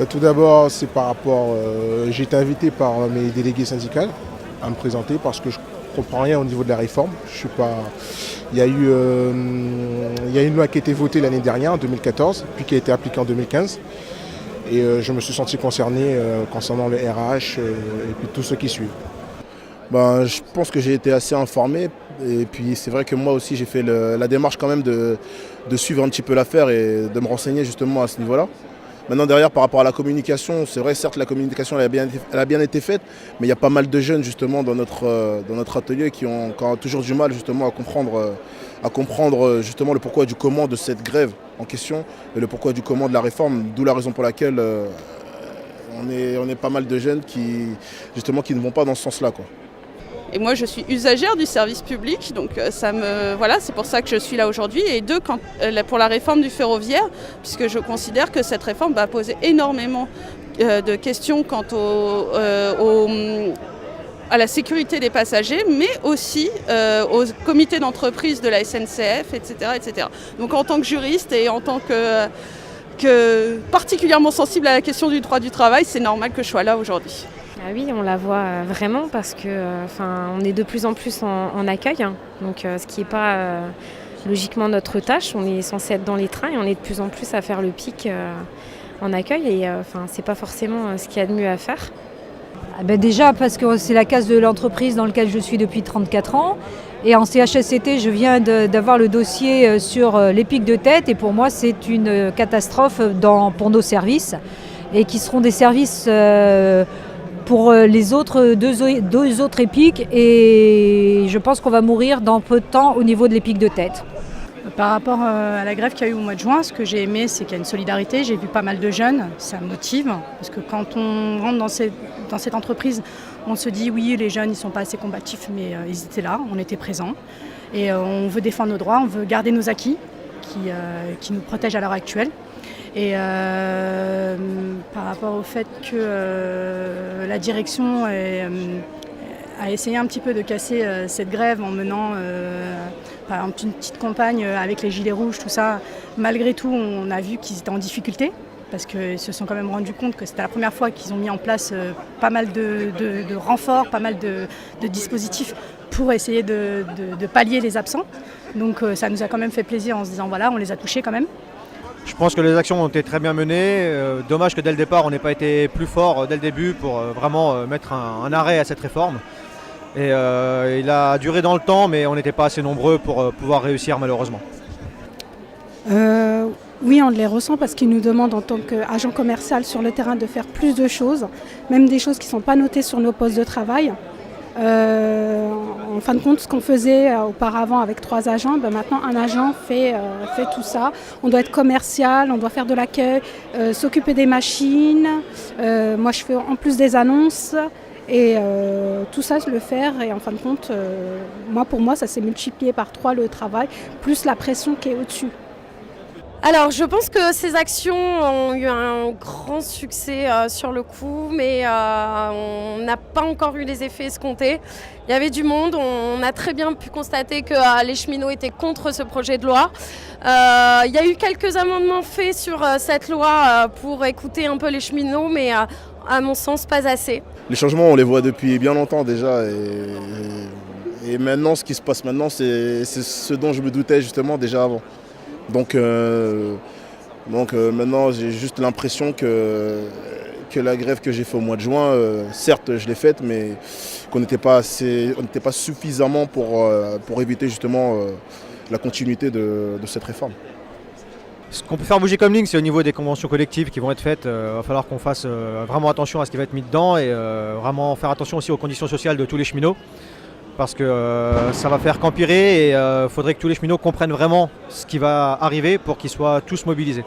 Tout d'abord, c'est par rapport, j'ai été invité par mes délégués syndicaux à me présenter parce que je ne comprends rien au niveau de la réforme. Je suis pas... Il y a une loi qui a été votée l'année dernière, en 2014, puis qui a été appliquée en 2015. Et je me suis senti concerné concernant le RH et puis tout ce qui suit. Je pense que j'ai été assez informé et puis c'est vrai que moi aussi j'ai fait la démarche quand même de suivre un petit peu l'affaire et de me renseigner justement à ce niveau-là. Maintenant derrière par rapport à la communication, c'est vrai certes la communication elle a bien été faite, mais il y a pas mal de jeunes justement dans notre atelier qui ont toujours du mal justement à comprendre justement le pourquoi du comment de cette grève en question et le pourquoi du comment de la réforme, d'où la raison pour laquelle on est pas mal de jeunes qui ne vont pas dans ce sens-là, quoi. Et moi, je suis usagère du service public, donc c'est pour ça que je suis là aujourd'hui. Et deux, pour la réforme du ferroviaire, puisque je considère que cette réforme va poser énormément de questions quant à la sécurité des passagers, mais aussi au comité d'entreprise de la SNCF, etc., etc. Donc en tant que juriste et en tant que particulièrement sensible à la question du droit du travail, c'est normal que je sois là aujourd'hui. Ah oui, on la voit vraiment parce que on est de plus en plus en accueil, hein. Donc ce qui n'est pas logiquement notre tâche. On est censé être dans les trains et on est de plus en plus à faire le pic en accueil et c'est pas forcément ce qu'il y a de mieux à faire. Déjà parce que c'est la case de l'entreprise dans laquelle je suis depuis 34 ans et en CHSCT je viens d'avoir le dossier sur les pics de tête et pour moi c'est une catastrophe pour nos services et qui seront des services pour les deux autres épiques et je pense qu'on va mourir dans peu de temps au niveau de l'épique de tête. Par rapport à la grève qu'il y a eu au mois de juin, ce que j'ai aimé, c'est qu'il y a une solidarité. J'ai vu pas mal de jeunes, ça motive, parce que quand on rentre dans cette entreprise, on se dit oui, les jeunes, ils ne sont pas assez combatifs, mais ils étaient là, on était présents. Et on veut défendre nos droits, on veut garder nos acquis qui nous protègent à l'heure actuelle. Et par rapport au fait que la direction a essayé un petit peu de casser cette grève en menant par exemple une petite campagne avec les gilets rouges, tout ça, malgré tout on a vu qu'ils étaient en difficulté parce qu'ils se sont quand même rendus compte que c'était la première fois qu'ils ont mis en place pas mal de renforts, pas mal de dispositifs pour essayer de pallier les absents. Donc ça nous a quand même fait plaisir en se disant voilà, on les a touchés quand même. Je pense que les actions ont été très bien menées. Dommage que dès le départ, on n'ait pas été plus fort dès le début pour vraiment mettre un arrêt à cette réforme. Et il a duré dans le temps, mais on n'était pas assez nombreux pour pouvoir réussir malheureusement. Oui, on les ressent parce qu'ils nous demandent en tant qu'agent commercial sur le terrain de faire plus de choses, même des choses qui ne sont pas notées sur nos postes de travail. En fin de compte, ce qu'on faisait auparavant avec 3 agents, maintenant un agent fait tout ça. On doit être commercial, on doit faire de l'accueil, s'occuper des machines. Moi, je fais en plus des annonces et tout ça, le faire. Et en fin de compte, pour moi, ça s'est multiplié par 3 le travail, plus la pression qui est au-dessus. Alors je pense que ces actions ont eu un grand succès sur le coup, mais on n'a pas encore eu les effets escomptés. Il y avait du monde, on a très bien pu constater que les cheminots étaient contre ce projet de loi. Il y a eu quelques amendements faits sur cette loi pour écouter un peu les cheminots, mais à mon sens pas assez. Les changements on les voit depuis bien longtemps déjà et maintenant ce qui se passe maintenant c'est ce dont je me doutais justement déjà avant. Donc maintenant j'ai juste l'impression que la grève que j'ai faite au mois de juin, certes je l'ai faite, mais qu'on n'était pas suffisamment pour éviter justement la continuité de cette réforme. Ce qu'on peut faire bouger comme ligne, c'est au niveau des conventions collectives qui vont être faites. Il va falloir qu'on fasse vraiment attention à ce qui va être mis dedans et vraiment faire attention aussi aux conditions sociales de tous les cheminots. Parce que ça va faire qu'empirer et il faudrait que tous les cheminots comprennent vraiment ce qui va arriver pour qu'ils soient tous mobilisés.